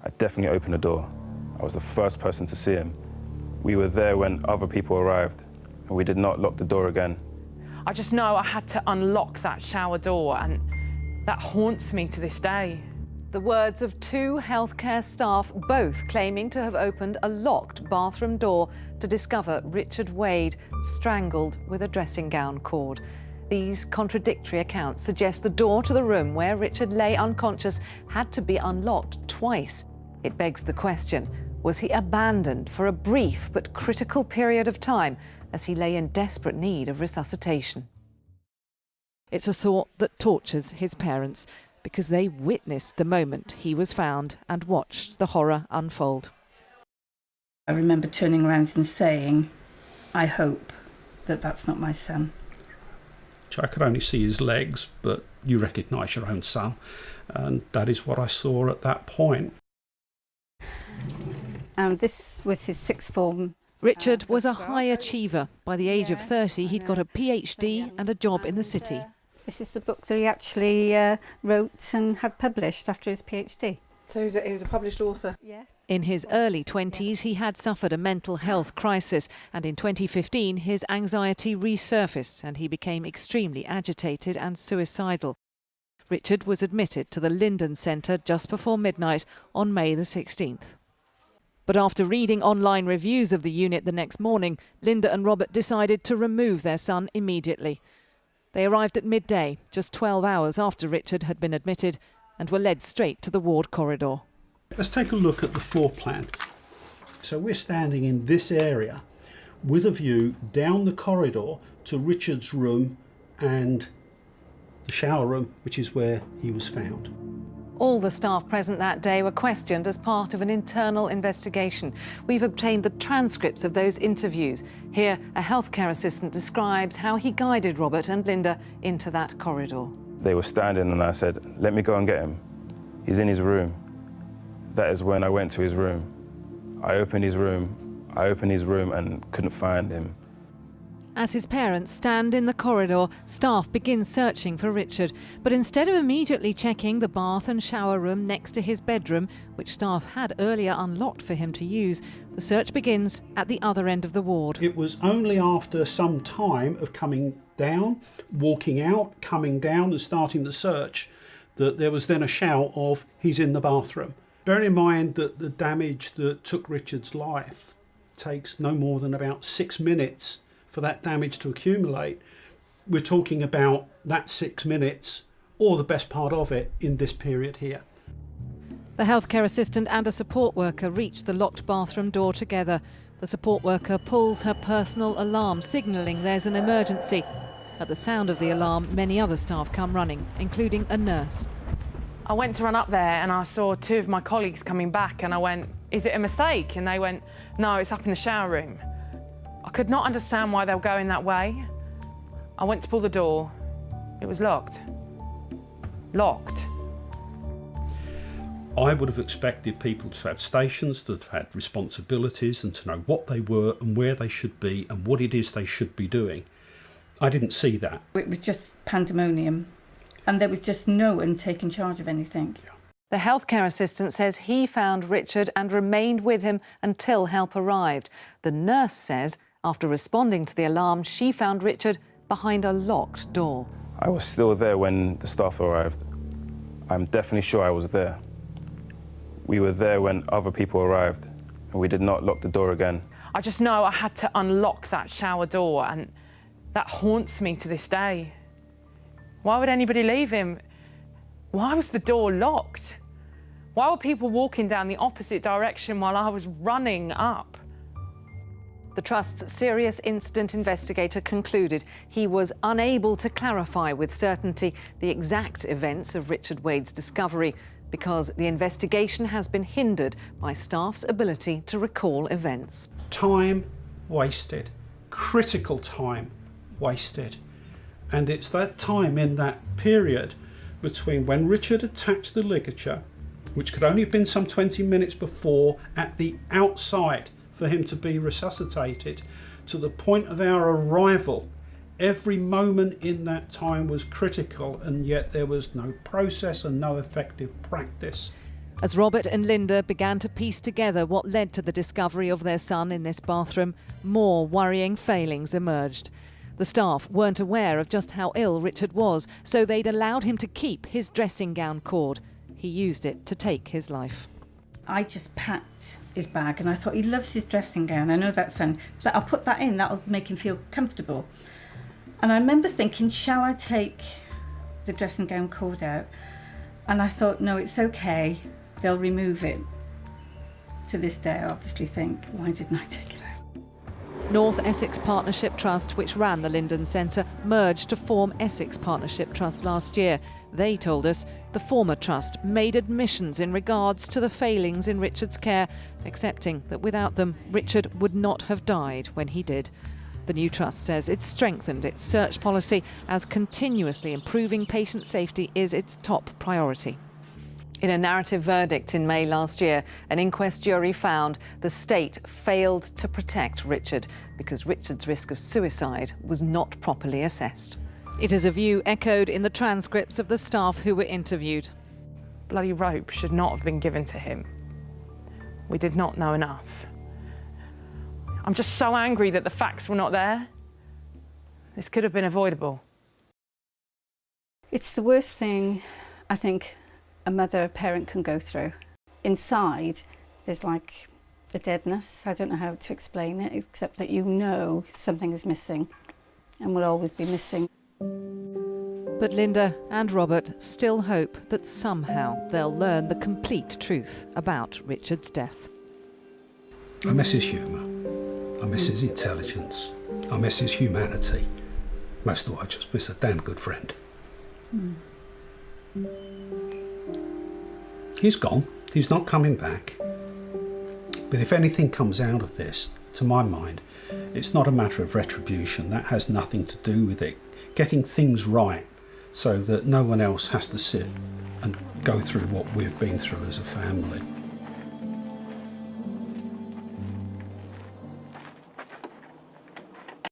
I definitely opened the door. I was the first person to see him. We were there when other people arrived, and we did not lock the door again. I just know I had to unlock that shower door, and that haunts me to this day. The words of two healthcare staff, both claiming to have opened a locked bathroom door to discover Richard Wade strangled with a dressing gown cord. These contradictory accounts suggest the door to the room where Richard lay unconscious had to be unlocked twice. It begs the question, was he abandoned for a brief but critical period of time as he lay in desperate need of resuscitation? It's a thought that tortures his parents because they witnessed the moment he was found and watched the horror unfold. I remember turning around and saying, I hope that that's not my son. I could only see his legs, but you recognise your own son, and that is what I saw at that point. This was his sixth form. Richard was a high achiever. By the age of 30, he'd got a PhD and a job in the city. This is the book that he actually wrote and had published after his PhD. So he was a published author? Yes. In his early 20s, he had suffered a mental health crisis, and in 2015 his anxiety resurfaced and he became extremely agitated and suicidal. Richard was admitted to the Linden Centre just before midnight on May the 16th. But after reading online reviews of the unit the next morning, Linda and Robert decided to remove their son immediately. They arrived at midday, just 12 hours after Richard had been admitted, and were led straight to the ward corridor. Let's take a look at the floor plan. So we're standing in this area with a view down the corridor to Richard's room and the shower room, which is where he was found. All the staff present that day were questioned as part of an internal investigation. We've obtained the transcripts of those interviews. Here, a healthcare assistant describes how he guided Robert and Linda into that corridor. They were standing and I said, let me go and get him. He's in his room. That is when I went to his room. I opened his room and couldn't find him. As his parents stand in the corridor, staff begin searching for Richard. But instead of immediately checking the bath and shower room next to his bedroom, which staff had earlier unlocked for him to use, the search begins at the other end of the ward. It was only after some time of coming down, walking out, coming down and starting the search that there was then a shout of, he's in the bathroom. Bearing in mind that the damage that took Richard's life takes no more than about 6 minutes for that damage to accumulate, we're talking about that 6 minutes, or the best part of it, in this period here. The healthcare assistant and a support worker reach the locked bathroom door together. The support worker pulls her personal alarm, signalling there's an emergency. At the sound of the alarm, many other staff come running, including a nurse. I went to run up there and I saw two of my colleagues coming back and I went, is it a mistake? And they went, no, it's up in the shower room. I could not understand why they were going that way. I went to pull the door. It was locked. Locked. I would have expected people to have stations, that have had responsibilities and to know what they were and where they should be and what it is they should be doing. I didn't see that. It was just pandemonium, and there was just no one taking charge of anything. The healthcare assistant says he found Richard and remained with him until help arrived. The nurse says after responding to the alarm, she found Richard behind a locked door. I was still there when the staff arrived. I'm definitely sure I was there. We were there when other people arrived, and we did not lock the door again. I just know I had to unlock that shower door, and that haunts me to this day. Why would anybody leave him? Why was the door locked? Why were people walking down the opposite direction while I was running up? The Trust's serious incident investigator concluded he was unable to clarify with certainty the exact events of Richard Wade's discovery because the investigation has been hindered by staff's ability to recall events. Time wasted, critical time wasted. And it's that time in that period between when Richard attached the ligature, which could only have been some 20 minutes before at the outside for him to be resuscitated, to the point of our arrival. Every moment in that time was critical, and yet there was no process and no effective practice. As Robert and Linda began to piece together what led to the discovery of their son in this bathroom, more worrying failings emerged. The staff weren't aware of just how ill Richard was, so they'd allowed him to keep his dressing gown cord. He used it to take his life. I just packed his bag and I thought he loves his dressing gown. I know that but I'll put that in, that'll make him feel comfortable. And I remember thinking, shall I take the dressing gown cord out? And I thought, no, it's okay, they'll remove it. To this day, I obviously think, why didn't I take it out? North Essex Partnership Trust, which ran the Linden Centre, merged to form Essex Partnership Trust last year. They told us the former trust made admissions in regards to the failings in Richard's care, accepting that without them, Richard would not have died when he did. The new trust says it's strengthened its search policy as continuously improving patient safety is its top priority. In a narrative verdict in May last year, an inquest jury found the state failed to protect Richard because Richard's risk of suicide was not properly assessed. It is a view echoed in the transcripts of the staff who were interviewed. Bloody rope should not have been given to him. We did not know enough. I'm just so angry that the facts were not there. This could have been avoidable. It's the worst thing, I think, a mother, a parent can go through. Inside, there's like a deadness. I don't know how to explain it, except that you know something is missing and will always be missing. But Linda and Robert still hope that somehow they'll learn the complete truth about Richard's death. I miss his humour. I miss his intelligence. I miss his humanity. Most of all, I just miss a damn good friend. He's gone. He's not coming back. But if anything comes out of this, to my mind, it's not a matter of retribution. That has nothing to do with it. Getting things right so that no one else has to sit and go through what we've been through as a family.